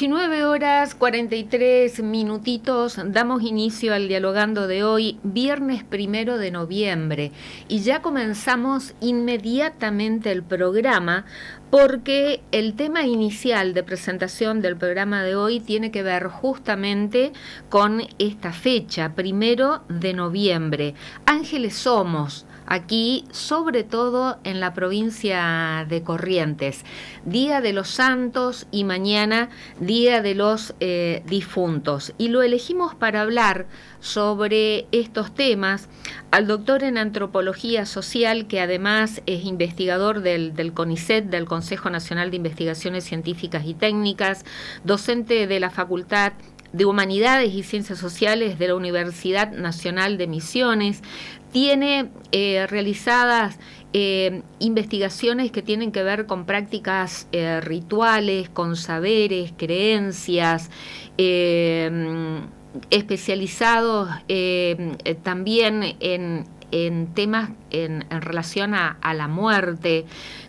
19:43, damos inicio al Dialogando de hoy, viernes 1 de noviembre, y ya comenzamos inmediatamente el programa porque el tema inicial de presentación del programa de hoy tiene que ver justamente con esta fecha, 1 de noviembre. Ángeles somos, aquí sobre todo en la provincia de Corrientes, Día de los Santos y mañana Día de los Difuntos. Y lo elegimos para hablar sobre estos temas al doctor en Antropología Social, que además es investigador del CONICET, del Consejo Nacional de Investigaciones Científicas y Técnicas, docente de la Facultad de Humanidades y Ciencias Sociales de la Universidad Nacional de Misiones. Tiene realizadas investigaciones que tienen que ver con prácticas rituales, con saberes, creencias, especializados también en temas en relación a la muerte.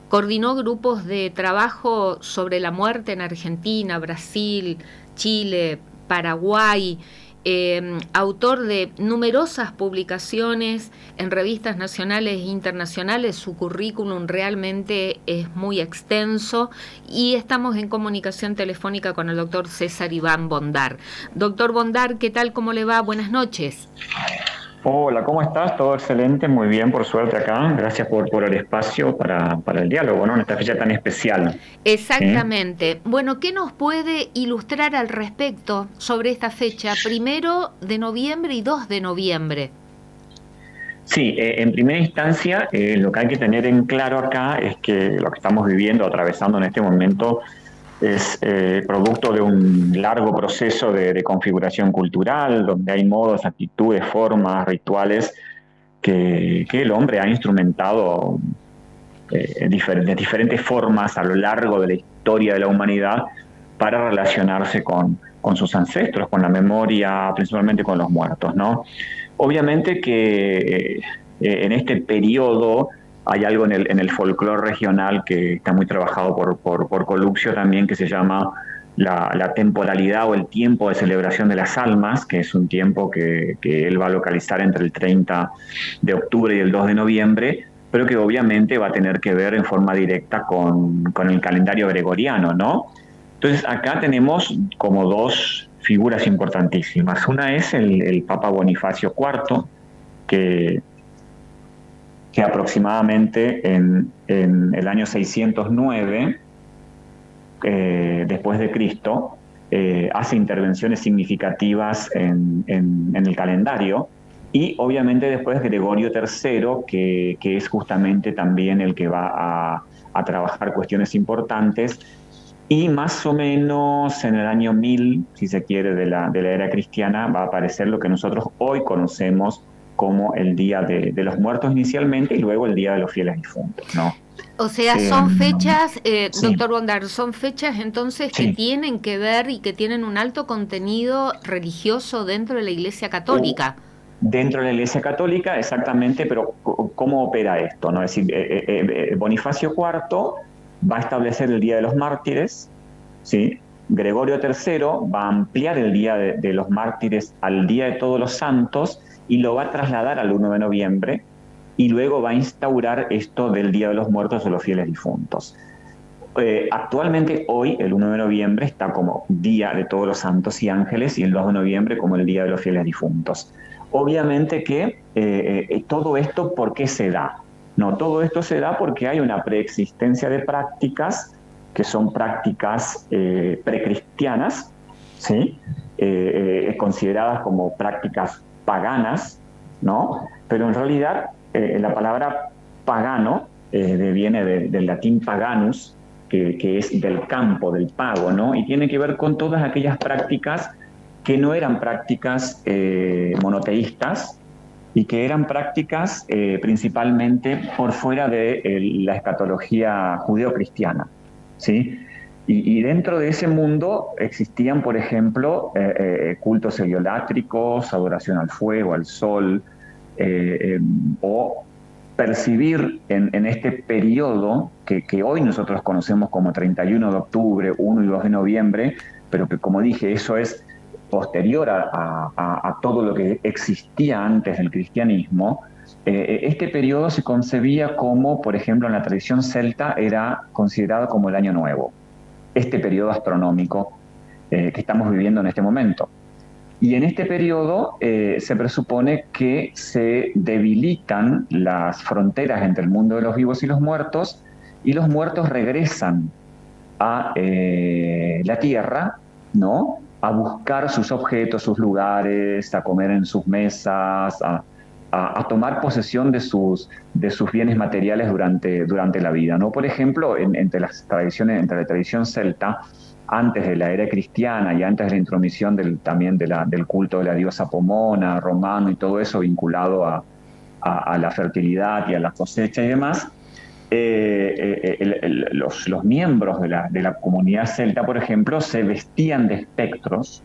Coordinó grupos de trabajo sobre la muerte en Argentina, Brasil, Chile, Paraguay, autor de numerosas publicaciones en revistas nacionales e internacionales. Su currículum realmente es muy extenso y estamos en comunicación telefónica con el doctor César Iván Bondar. Doctor Bondar, ¿qué tal? ¿Cómo le va? Buenas noches. Hola, ¿cómo estás? Todo excelente, muy bien, por suerte acá. Gracias por el espacio para el diálogo, ¿no? En esta fecha tan especial. ¿Sí? Exactamente. Bueno, ¿qué nos puede ilustrar al respecto sobre esta fecha, 1 de noviembre y 2 de noviembre? Sí, en primera instancia, lo que hay que tener en claro acá es que lo que estamos viviendo, atravesando en este momento, es producto de un largo proceso de configuración cultural, donde hay modos, actitudes, formas, rituales que el hombre ha instrumentado de diferentes formas a lo largo de la historia de la humanidad para relacionarse con sus ancestros, con la memoria, principalmente con los muertos, ¿no? Obviamente que en este periodo hay algo en el folclore regional que está muy trabajado por Coluccio también, que se llama la temporalidad o el tiempo de celebración de las almas, que es un tiempo que él va a localizar entre el 30 de octubre y el 2 de noviembre, pero que obviamente va a tener que ver en forma directa con el calendario gregoriano, ¿no? Entonces acá tenemos como dos figuras importantísimas. Una es el Papa Bonifacio IV, que aproximadamente en el año 609 después de Cristo, hace intervenciones significativas en el calendario, y obviamente después Gregorio III, que es justamente también el que va a trabajar cuestiones importantes, y más o menos en el año 1000, si se quiere, de la era cristiana, va a aparecer lo que nosotros hoy conocemos como el Día de los Muertos inicialmente y luego el Día de los Fieles Difuntos, ¿no? O sea, Eh, son fechas, sí, doctor Bondar, son fechas entonces que sí. tienen que ver y que tienen un alto contenido religioso dentro de la Iglesia Católica. Dentro de la Iglesia Católica, exactamente, pero ¿cómo opera esto? ¿No? Es decir, Bonifacio IV va a establecer el Día de los Mártires, ¿sí? Gregorio III va a ampliar el Día de los Mártires al Día de Todos los Santos y lo va a trasladar al 1 de noviembre, y luego va a instaurar esto del Día de los Muertos o los Fieles Difuntos. Actualmente hoy, el 1 de noviembre, está como Día de Todos los Santos y Ángeles, y el 2 de noviembre como el Día de los Fieles Difuntos. Obviamente que todo esto, ¿por qué se da? No, todo esto se da porque hay una preexistencia de prácticas que son prácticas precristianas, ¿sí? Consideradas como prácticas paganas, ¿no? Pero en realidad la palabra pagano viene del latín paganus, que es del campo, del pago, ¿no? Y tiene que ver con todas aquellas prácticas que no eran prácticas monoteístas y que eran prácticas principalmente por fuera de la escatología judeocristiana, ¿sí? Y dentro de ese mundo existían, por ejemplo, cultos heliolátricos, adoración al fuego, al sol, o percibir en este periodo que hoy nosotros conocemos como 31 de octubre, 1 y 2 de noviembre, pero que, como dije, eso es posterior a todo lo que existía antes del cristianismo. Este periodo se concebía como, por ejemplo, en la tradición celta era considerado como el Año Nuevo, este periodo astronómico que estamos viviendo en este momento. Y en este periodo se presupone que se debilitan las fronteras entre el mundo de los vivos y los muertos muertos regresan a la Tierra, ¿no? A buscar sus objetos, sus lugares, a comer en sus mesas, a tomar posesión de sus bienes materiales durante la vida, ¿no? Por ejemplo, entre la tradición celta, antes de la era cristiana y antes de la intromisión también del culto de la diosa Pomona, romano y todo eso vinculado a la fertilidad y a la cosecha y demás, los miembros de la comunidad celta, por ejemplo, se vestían de espectros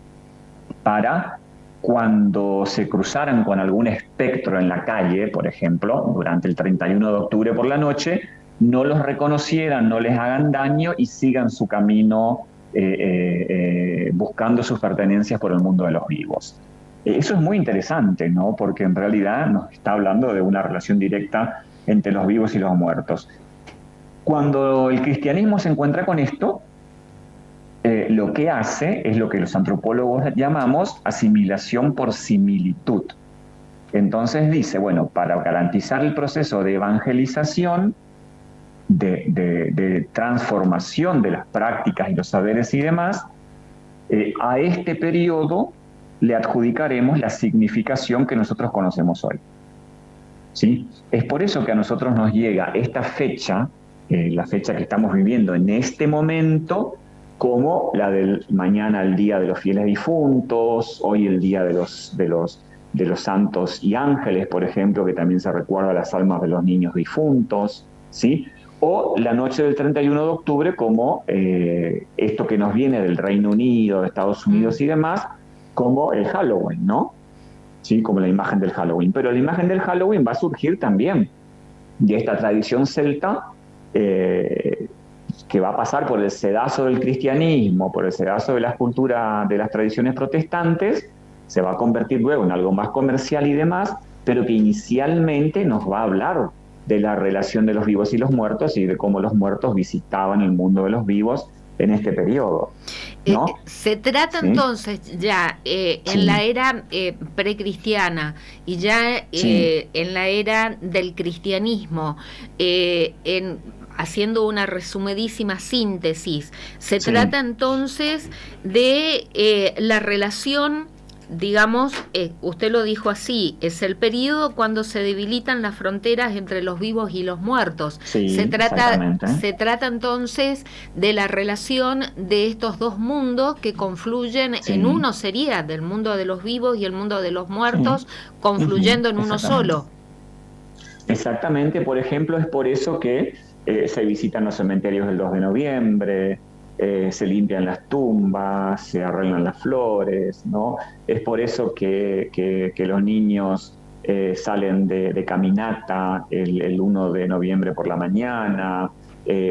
para cuando se cruzaran con algún espectro en la calle, por ejemplo, durante el 31 de octubre por la noche, no los reconocieran, no les hagan daño y sigan su camino buscando sus pertenencias por el mundo de los vivos. Eso es muy interesante, ¿no? Porque en realidad nos está hablando de una relación directa entre los vivos y los muertos. Cuando el cristianismo se encuentra con esto, lo que hace es lo que los antropólogos llamamos asimilación por similitud. Entonces dice, bueno, para garantizar el proceso de evangelización, de transformación de las prácticas y los saberes y demás, a este periodo le adjudicaremos la significación que nosotros conocemos hoy. ¿Sí? Es por eso que a nosotros nos llega esta fecha, la fecha que estamos viviendo en este momento, como la del mañana, el día de los fieles difuntos, hoy el día de los santos y ángeles, por ejemplo, que también se recuerda las almas de los niños difuntos, ¿sí? O la noche del 31 de octubre como esto que nos viene del Reino Unido, de Estados Unidos y demás, como el Halloween, ¿no? ¿Sí? Como la imagen del Halloween. Pero la imagen del Halloween va a surgir también de esta tradición celta que va a pasar por el sedazo del cristianismo, por el sedazo de las culturas, de las tradiciones protestantes, se va a convertir luego en algo más comercial y demás, pero que inicialmente nos va a hablar de la relación de los vivos y los muertos y de cómo los muertos visitaban el mundo de los vivos en este periodo, ¿no? Se trata ¿sí? Entonces ya sí. En la era precristiana y ya sí. En la era del cristianismo, haciendo una resumidísima síntesis, se sí. trata entonces de la relación, digamos, usted lo dijo así, es el periodo cuando se debilitan las fronteras entre los vivos y los muertos. Sí, se trata entonces de la relación de estos dos mundos que confluyen sí. en uno, sería del mundo de los vivos y el mundo de los muertos, sí. confluyendo en uno solo. Exactamente, por ejemplo, es por eso que se visitan los cementerios el 2 de noviembre, se limpian las tumbas, se arreglan las flores, ¿no? Es por eso que los niños salen de caminata el 1 de noviembre por la mañana,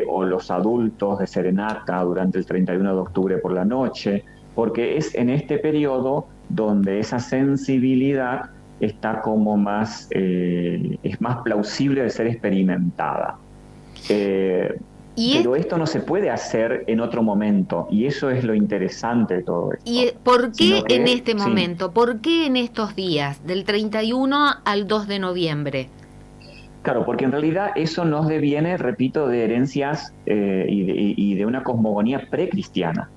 o los adultos de serenata durante el 31 de octubre por la noche, porque es en este periodo donde esa sensibilidad está como más, es más plausible de ser experimentada. Pero esto no se puede hacer en otro momento, y eso es lo interesante de todo esto. ¿Y por qué en este momento? Sí. ¿Por qué en estos días, del 31 al 2 de noviembre? Claro, porque en realidad eso nos deviene, repito, de herencias y de una cosmogonía precristiana.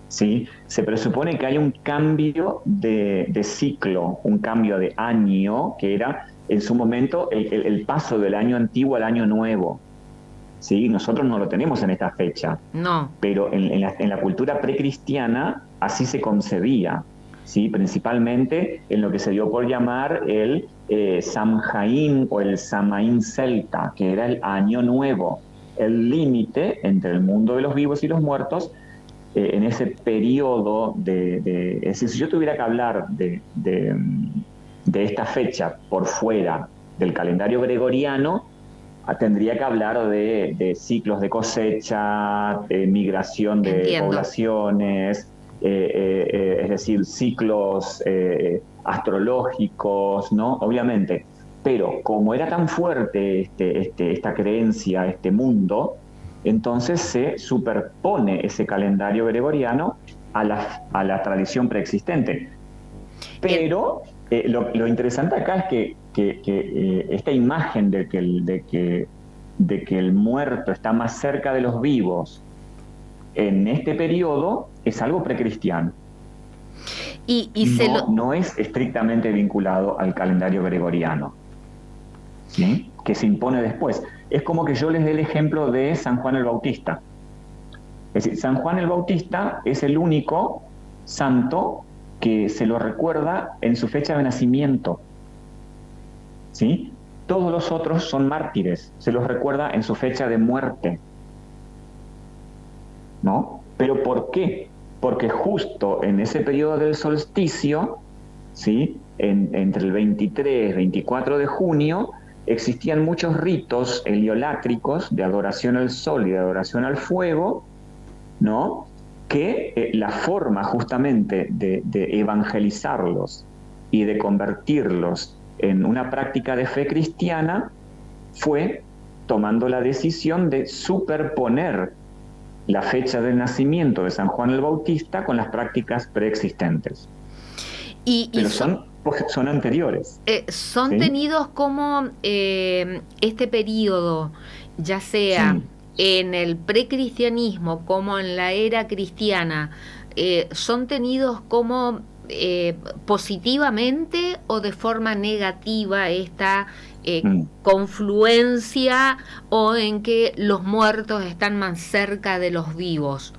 ¿Sí? Se presupone que hay un cambio de ciclo, un cambio de año, que era en su momento el paso del año antiguo al año nuevo. ¿Sí? Nosotros no lo tenemos en esta fecha, no. Pero en la cultura precristiana así se concebía, ¿sí? Principalmente en lo que se dio por llamar el Samhain o el Samaín celta, que era el año nuevo, el límite entre el mundo de los vivos y los muertos. En ese periodo es decir, si yo tuviera que hablar de esta fecha por fuera del calendario gregoriano, tendría que hablar de ciclos de cosecha, de migración de Entiendo. poblaciones, es decir, ciclos astrológicos, ¿no? Obviamente. Pero como era tan fuerte esta creencia, este mundo, entonces se superpone ese calendario gregoriano a la tradición preexistente. Pero lo interesante acá es que esta imagen de que el muerto está más cerca de los vivos en este periodo es algo precristiano. No es estrictamente vinculado al calendario gregoriano, ¿sí? Que se impone después. Es como que yo les dé el ejemplo de San Juan el Bautista. Es decir, San Juan el Bautista es el único santo que se lo recuerda en su fecha de nacimiento, ¿sí? Todos los otros son mártires, se los recuerda en su fecha de muerte, ¿no? ¿Pero por qué? Porque justo en ese periodo del solsticio, ¿sí? Entre el 23 y 24 de junio, existían muchos ritos heliolátricos de adoración al sol y de adoración al fuego, ¿no? Que la forma justamente de evangelizarlos y de convertirlos en una práctica de fe cristiana fue tomando la decisión de superponer la fecha del nacimiento de San Juan el Bautista con las prácticas preexistentes. Pero son anteriores. Son ¿sí? tenidos como este periodo, ya sea en el precristianismo como en la era cristiana, son tenidos como positivamente o de forma negativa esta confluencia, o en que los muertos están más cerca de los vivos.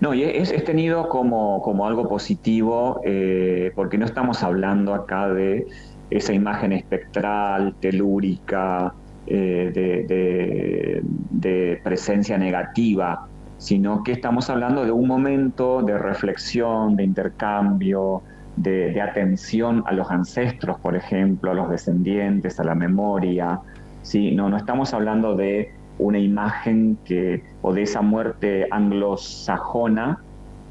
No, y es tenido como algo positivo, porque no estamos hablando acá de esa imagen espectral, telúrica, de presencia negativa, sino que estamos hablando de un momento de reflexión, de intercambio, de atención a los ancestros, por ejemplo, a los descendientes, a la memoria, ¿sí? No estamos hablando de una imagen o de esa muerte anglosajona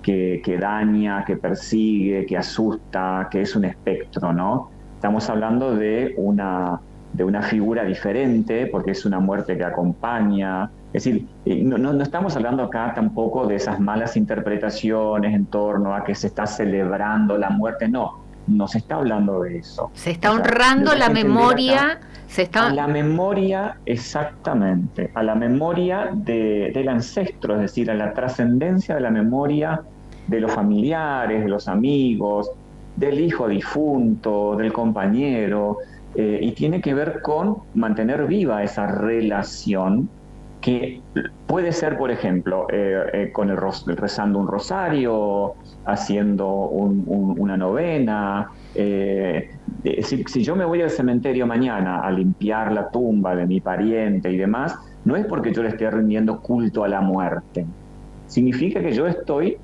que daña, que persigue, que asusta, que es un espectro, ¿no? Estamos hablando de una figura diferente, porque es una muerte que acompaña. Es decir, no estamos hablando acá tampoco de esas malas interpretaciones en torno a que se está celebrando la muerte, no se está hablando de eso. Se está honrando la memoria, a la memoria, exactamente, a la memoria del ancestro, es decir, a la trascendencia de la memoria de los familiares, de los amigos, del hijo difunto, del compañero, y tiene que ver con mantener viva esa relación, que puede ser, por ejemplo, rezando un rosario, haciendo una novena. Si yo me voy al cementerio mañana a limpiar la tumba de mi pariente y demás, no es porque yo le esté rindiendo culto a la muerte. Significa que yo estoy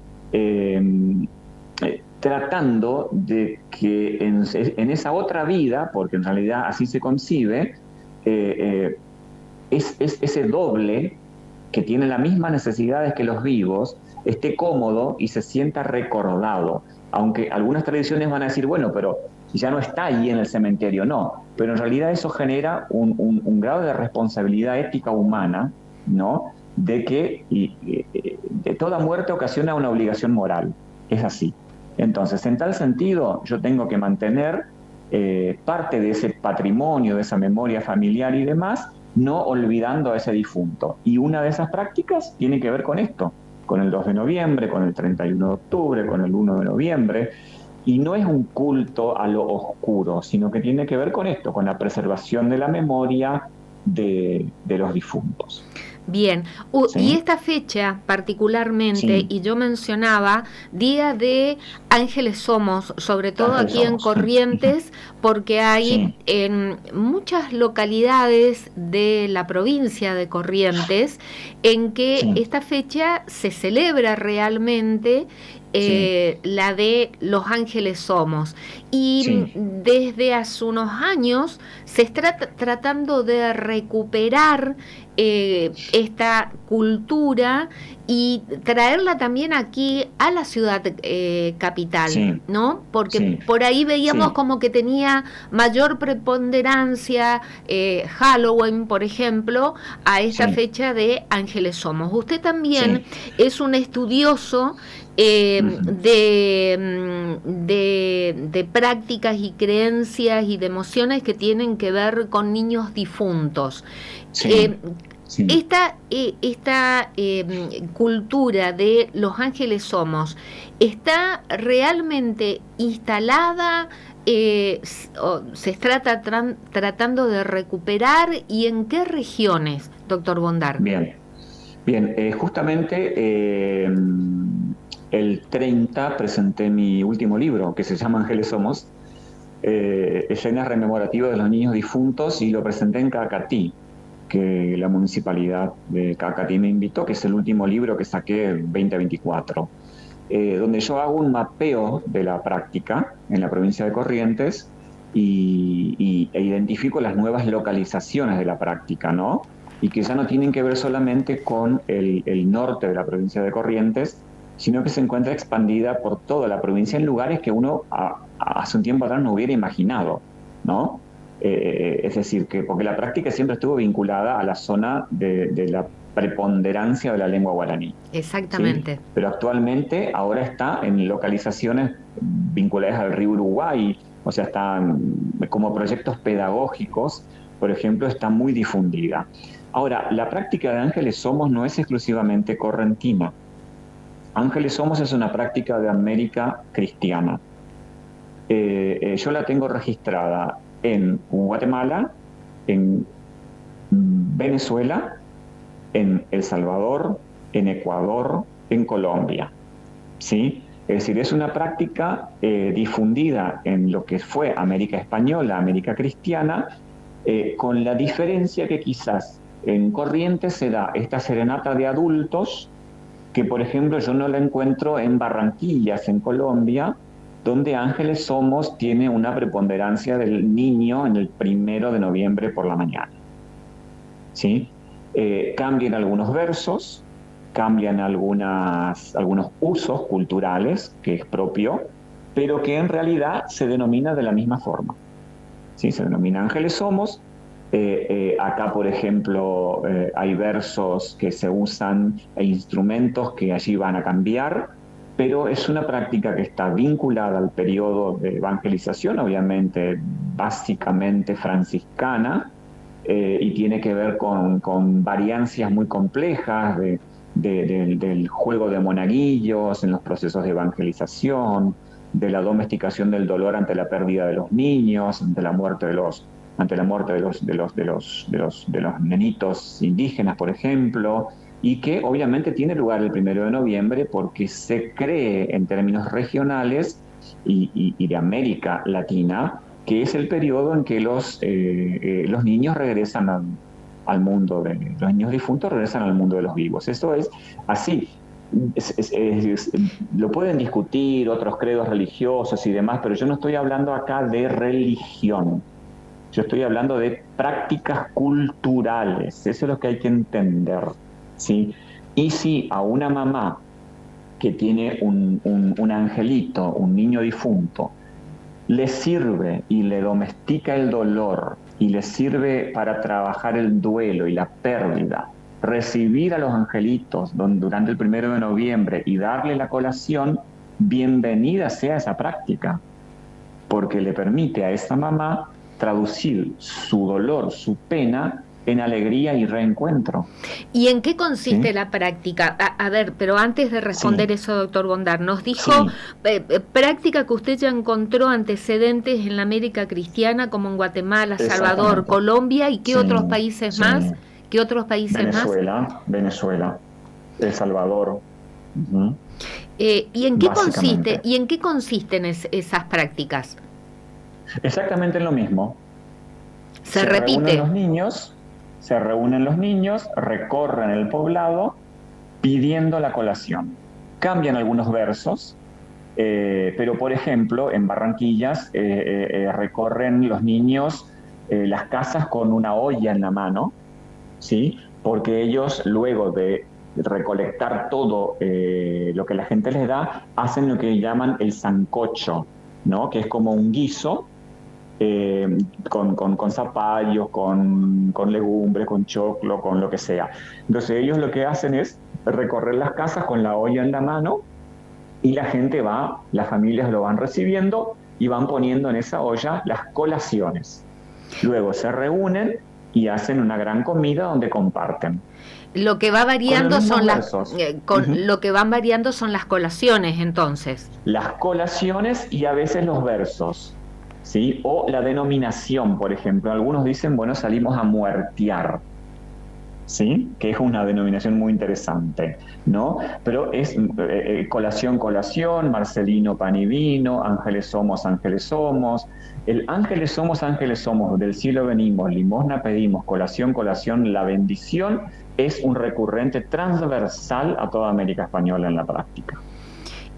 tratando de que en esa otra vida, porque en realidad así se concibe, es ese doble que tiene las mismas necesidades que los vivos, esté cómodo y se sienta recordado. Aunque algunas tradiciones van a decir, bueno, pero ya no está ahí en el cementerio, no. Pero en realidad eso genera un grado de responsabilidad ética humana, ¿no? De que de toda muerte ocasiona una obligación moral. Es así. Entonces, en tal sentido, yo tengo que mantener parte de ese patrimonio, de esa memoria familiar y demás, no olvidando a ese difunto. Y una de esas prácticas tiene que ver con esto, con el 2 de noviembre, con el 31 de octubre, con el 1 de noviembre, y no es un culto a lo oscuro, sino que tiene que ver con esto, con la preservación de la memoria de los difuntos. Bien, ¿sí? Y esta fecha particularmente, sí, y yo mencionaba Día de Ángeles Somos, sobre todo Ángeles aquí Somos, en Corrientes, sí, porque hay sí, en muchas localidades de la provincia de Corrientes en que sí, esta fecha se celebra realmente la de Los Ángeles Somos. Y desde hace unos años se está tratando de recuperar esta cultura y traerla también aquí a la ciudad capital, ¿no? Porque por ahí veíamos como que tenía mayor preponderancia Halloween, por ejemplo, a esta fecha de Ángeles Somos. Usted también es un estudioso de prácticas y creencias y de emociones que tienen que ver con niños difuntos. Esta cultura de Los Ángeles Somos está realmente instalada, se está tratando de recuperar, y en qué regiones, doctor Bondar. Bien, justamente el 30 presenté mi último libro, que se llama Ángeles Somos, escenas rememorativas de los niños difuntos, y lo presenté en Cacatí, que la municipalidad de Cacatí me invitó, que es el último libro que saqué en 2024, donde yo hago un mapeo de la práctica en la provincia de Corrientes e identifico las nuevas localizaciones de la práctica, ¿no? Y que ya no tienen que ver solamente con el norte de la provincia de Corrientes, sino que se encuentra expandida por toda la provincia en lugares que uno hace un tiempo atrás no hubiera imaginado, ¿no? Es decir, que porque la práctica siempre estuvo vinculada a la zona de la preponderancia de la lengua guaraní. Exactamente. ¿Sí? Pero actualmente ahora está en localizaciones vinculadas al río Uruguay, o sea, están como proyectos pedagógicos, por ejemplo, está muy difundida. Ahora, la práctica de Ángeles Somos no es exclusivamente correntina. Ángeles Somos es una práctica de América cristiana. Yo la tengo registrada en Guatemala, en Venezuela, en El Salvador, en Ecuador, en Colombia, ¿sí? Es decir, es una práctica difundida en lo que fue América Española, América Cristiana, con la diferencia que quizás en Corrientes se da esta serenata de adultos, que por ejemplo yo no la encuentro en Barranquillas, en Colombia, donde Ángeles Somos tiene una preponderancia del niño en el 1 de noviembre por la mañana. ¿Sí? Cambian algunos versos, cambian algunos usos culturales, que es propio, pero que en realidad se denomina de la misma forma. ¿Sí? Se denomina Ángeles Somos. Acá, por ejemplo, hay versos que se usan e instrumentos que allí van a cambiar, pero es una práctica que está vinculada al periodo de evangelización, obviamente básicamente franciscana, y tiene que ver con variancias muy complejas del juego de monaguillos en los procesos de evangelización, de la domesticación del dolor ante la pérdida de los niños, ante la muerte de los nenitos indígenas, por ejemplo, y que obviamente tiene lugar el 1 de noviembre porque se cree en términos regionales y de América Latina, que es el periodo en que los niños regresan al mundo, los niños difuntos regresan al mundo de los vivos. Eso es así. Lo pueden discutir otros credos religiosos y demás, pero yo no estoy hablando acá de religión. Yo estoy hablando de prácticas culturales. Eso es lo que hay que entender, ¿sí? Y si a una mamá que tiene un angelito, un niño difunto, le sirve y le domestica el dolor y le sirve para trabajar el duelo y la pérdida, recibir a los angelitos durante el 1 de noviembre y darle la colación, bienvenida sea esa práctica, porque le permite a esa mamá traducir su dolor, su pena, en alegría y reencuentro. ¿Y en qué consiste la práctica? A ver, pero antes de responder eso, doctor Bondar, nos dijo práctica que usted ya encontró antecedentes en la América cristiana, como en Guatemala, Salvador, Colombia, ¿y qué otros países más? ¿Qué otros países Venezuela, El Salvador. ¿Y en qué consisten esas prácticas? Exactamente lo mismo. Se repite. Se reúnen los niños, recorren el poblado pidiendo la colación. Cambian algunos versos, Pero, por ejemplo, en Barranquillas recorren los niños las casas con una olla en la mano, ¿sí? Porque ellos, luego de recolectar todo lo que la gente les da, hacen lo que llaman el sancocho, ¿no? Que es como un guiso con zapallos, con legumbres, con choclo, con lo que sea. Entonces ellos lo que hacen es recorrer las casas con la olla en la mano y la gente va, las familias lo van recibiendo y van poniendo en esa olla las colaciones. Luego se reúnen y hacen una gran comida donde comparten. Lo que va variando son Uh-huh. lo que van variando son las colaciones, entonces. Las colaciones y a veces los versos, ¿sí? O la denominación, por ejemplo. Algunos dicen, bueno, salimos a muertear, ¿sí? Que es una denominación muy interesante, ¿no? Pero es colación, colación, Marcelino, pan y vino, ángeles somos, el ángeles somos, del cielo venimos, limosna pedimos, colación, colación, la bendición es un recurrente transversal a toda América Española en la práctica.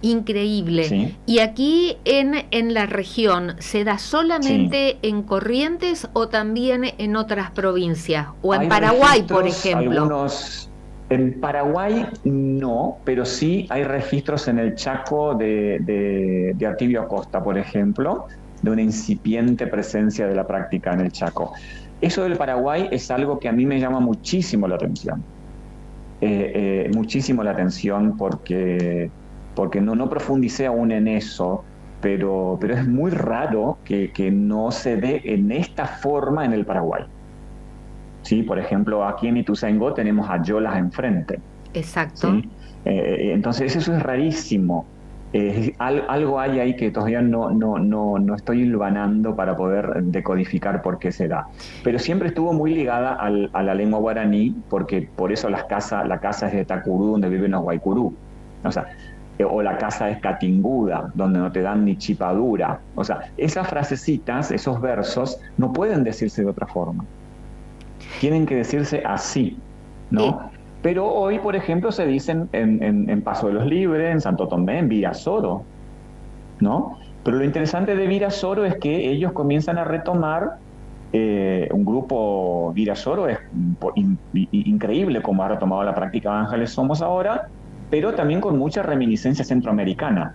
Increíble. ¿Sí? ¿Y aquí en la región se da solamente en Corrientes o también en otras provincias? ¿O en Paraguay, por ejemplo? Algunos, en Paraguay no, pero sí hay registros en el Chaco de Artibio Acosta, por ejemplo, de una incipiente presencia de la práctica en el Chaco. Eso del Paraguay es algo que a mí me llama muchísimo la atención. Muchísimo la atención porque no profundicé aún en eso, pero es muy raro que no se dé en esta forma en el Paraguay. ¿Sí? Por ejemplo, aquí en Ituzaingó tenemos a Yolas enfrente. Exacto. ¿Sí? Entonces eso es rarísimo. Algo hay ahí que todavía no estoy hilvanando para poder decodificar por qué se da. Pero siempre estuvo muy ligada a la lengua guaraní, porque por eso la casa es de Tacurú, donde viven los guaycurú. O sea, o la casa es catinguda, donde no te dan ni chipadura. O sea, esas frasecitas, esos versos, no pueden decirse de otra forma. Tienen que decirse así, ¿no? Pero hoy, por ejemplo, se dicen en Paso de los Libres, en Santo Tomé, en Virasoro, ¿no? Pero lo interesante de Virasoro es que ellos comienzan a retomar un grupo. Virasoro es increíble como ha retomado la práctica de Ángeles Somos ahora, pero también con mucha reminiscencia centroamericana,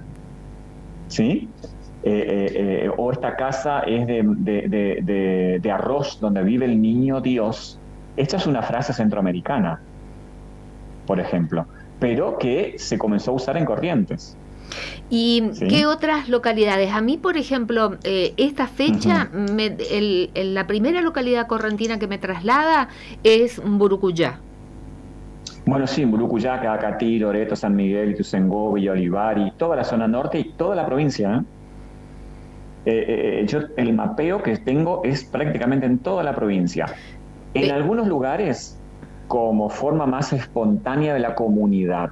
¿sí? O esta casa es de arroz donde vive el niño Dios. Esta es una frase centroamericana, por ejemplo, pero que se comenzó a usar en Corrientes. ¿Y ¿Sí? qué otras localidades? A mí, por ejemplo, esta fecha, la primera localidad correntina que me traslada es Burucuyá. Bueno, sí, Burucuyá, Cacatí, Loreto, San Miguel, Ituzaingó, Villa Olivari, toda la zona norte y toda la provincia, yo el mapeo que tengo es prácticamente en toda la provincia. En algunos lugares como forma más espontánea de la comunidad,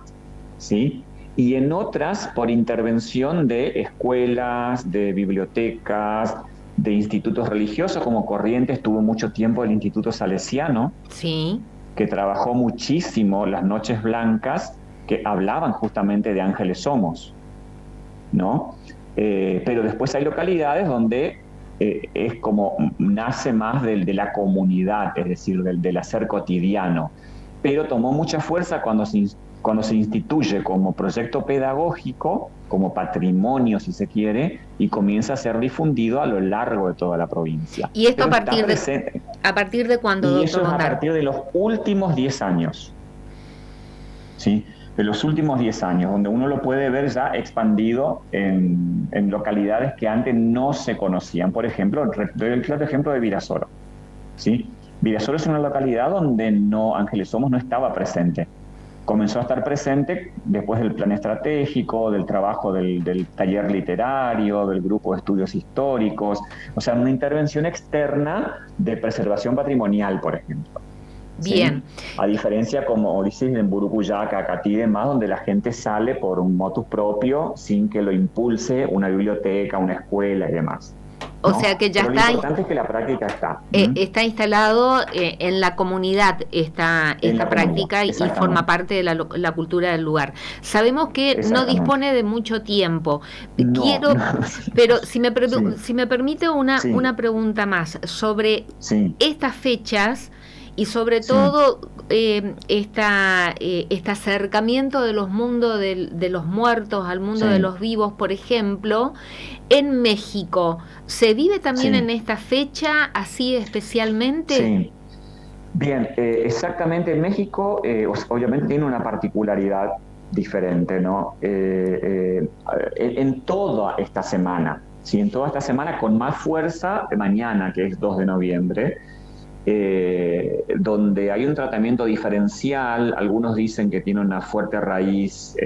¿sí? Y en otras por intervención de escuelas, de bibliotecas, de institutos religiosos, como Corrientes tuvo mucho tiempo el Instituto Salesiano, sí, que trabajó muchísimo las Noches Blancas, que hablaban justamente de Ángeles Somos, ¿no? Pero después hay localidades donde es como nace más de la comunidad, es decir, del hacer cotidiano, pero tomó mucha fuerza cuando se instituye como proyecto pedagógico, como patrimonio, si se quiere, y comienza a ser difundido a lo largo de toda la provincia. ¿Y esto a partir de cuándo, doctor? Y eso es a partir de los últimos 10 años. ¿Sí? De los últimos 10 años, donde uno lo puede ver ya expandido en localidades que antes no se conocían. Por ejemplo, doy el claro ejemplo de Virasoro, ¿sí? Virasoro es una localidad donde Ángeles Somos no estaba presente. Comenzó a estar presente después del plan estratégico, del trabajo del taller literario, del grupo de estudios históricos, o sea, una intervención externa de preservación patrimonial, por ejemplo. Bien. ¿Sí? A diferencia, como dices, en Burucuyá, Cacatí y demás, donde la gente sale por un motus propio sin que lo impulse una biblioteca, una escuela y demás. O sea que ya Pero lo importante es que la práctica está. Está instalado en la comunidad esta práctica y forma parte de la cultura del lugar. Sabemos que no dispone de mucho tiempo. Pero si me permite una pregunta más sobre estas fechas y sobre todo este acercamiento de los mundos de los muertos al mundo de los vivos, por ejemplo, en México. ¿Se vive también en esta fecha así especialmente? Sí. Bien, exactamente. En México obviamente tiene una particularidad diferente, ¿no? En toda esta semana, ¿sí? En toda esta semana con más fuerza, mañana, que es 2 de noviembre, donde hay un tratamiento diferencial. Algunos dicen que tiene una fuerte raíz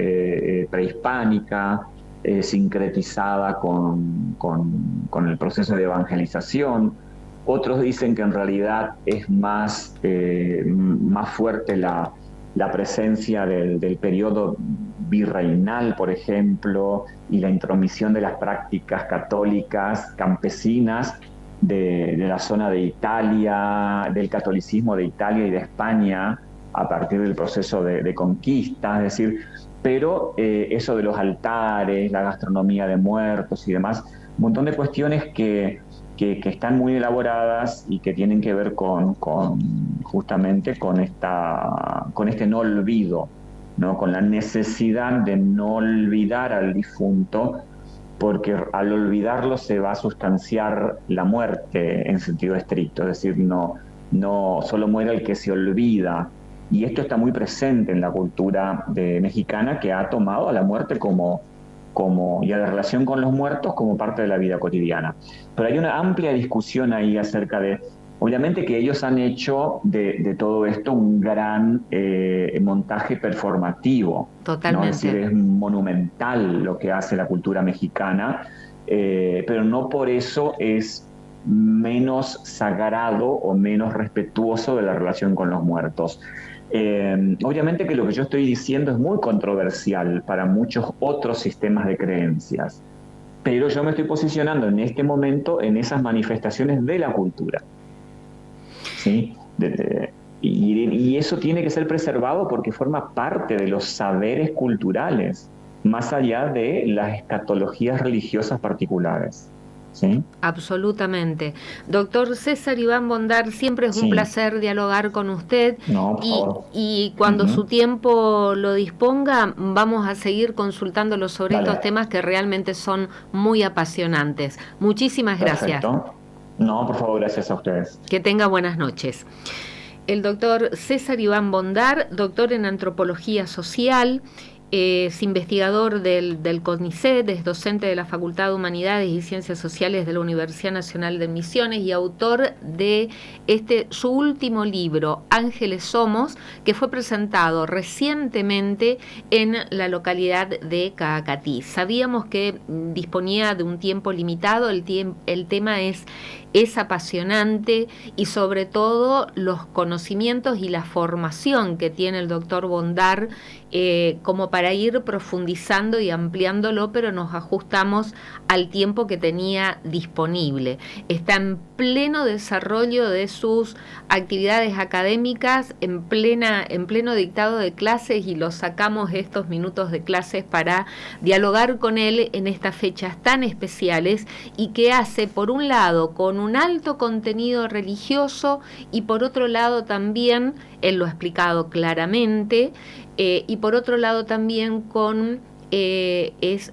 prehispánica, sincretizada con el proceso de evangelización. Otros dicen que en realidad es más fuerte la presencia del periodo virreinal, por ejemplo, y la intromisión de las prácticas católicas campesinas de la zona de Italia, del catolicismo de Italia y de España a partir del proceso de conquista. Es decir, pero eso de los altares, la gastronomía de muertos y demás, un montón de cuestiones que están muy elaboradas y que tienen que ver justamente con este no olvido, ¿no? Con la necesidad de no olvidar al difunto, porque al olvidarlo se va a sustanciar la muerte en sentido estricto. Es decir, no solo muere el que se olvida. Y esto está muy presente en la cultura mexicana, que ha tomado a la muerte y a la relación con los muertos como parte de la vida cotidiana. Pero hay una amplia discusión ahí acerca de, obviamente que ellos han hecho de todo esto un gran montaje performativo. Totalmente. ¿No? Es decir, es monumental lo que hace la cultura mexicana, pero no por eso es menos sagrado o menos respetuoso de la relación con los muertos. Obviamente que lo que yo estoy diciendo es muy controversial para muchos otros sistemas de creencias, pero yo me estoy posicionando en este momento en esas manifestaciones de la cultura, ¿sí? Y eso tiene que ser preservado porque forma parte de los saberes culturales, más allá de las escatologías religiosas particulares. ¿Sí? Absolutamente. Doctor César Iván Bondar, siempre es un placer dialogar con usted. No, por favor. Y cuando su tiempo lo disponga, vamos a seguir consultándolo sobre estos temas que realmente son muy apasionantes. Muchísimas gracias. Perfecto. No, por favor, gracias a ustedes. Que tenga buenas noches. El doctor César Iván Bondar, doctor en Antropología Social, es investigador del CONICET, es docente de la Facultad de Humanidades y Ciencias Sociales de la Universidad Nacional de Misiones y autor de su último libro, Ángeles Somos, que fue presentado recientemente en la localidad de Caacatí. Sabíamos que disponía de un tiempo limitado, el tema es apasionante y sobre todo los conocimientos y la formación que tiene el doctor Bondar como para ir profundizando y ampliándolo, pero nos ajustamos al tiempo que tenía disponible. Está en pleno desarrollo de sus actividades académicas, en pleno dictado de clases, y lo sacamos estos minutos de clases para dialogar con él en estas fechas tan especiales y que hace, por un lado, con un alto contenido religioso y por otro lado también, él lo ha explicado claramente, y por otro lado también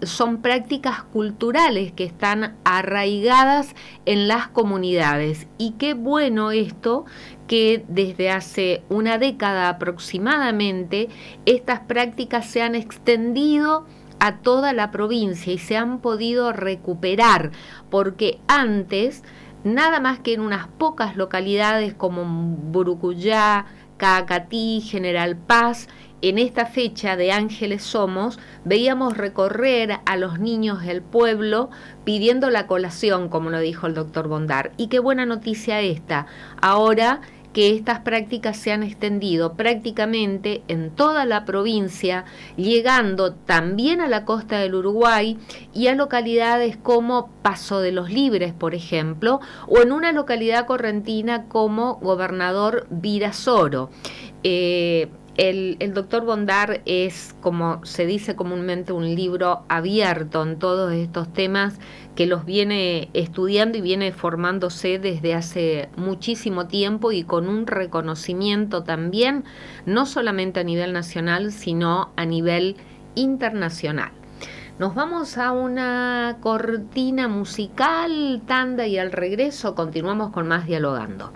son prácticas culturales que están arraigadas en las comunidades. Y qué bueno esto, que desde hace una década aproximadamente estas prácticas se han extendido a toda la provincia y se han podido recuperar, porque antes, nada más que en unas pocas localidades como Burucuyá, Caacatí, General Paz, en esta fecha de Ángeles Somos, veíamos recorrer a los niños del pueblo pidiendo la colación, como lo dijo el doctor Bondar. Y qué buena noticia esta. Ahora que estas prácticas se han extendido prácticamente en toda la provincia, llegando también a la costa del Uruguay y a localidades como Paso de los Libres, por ejemplo, o en una localidad correntina como Gobernador Virasoro. El doctor Bondar es, como se dice comúnmente, un libro abierto en todos estos temas, que los viene estudiando y viene formándose desde hace muchísimo tiempo y con un reconocimiento también, no solamente a nivel nacional, sino a nivel internacional. Nos vamos a una cortina musical, tanda, y al regreso continuamos con más Dialogando.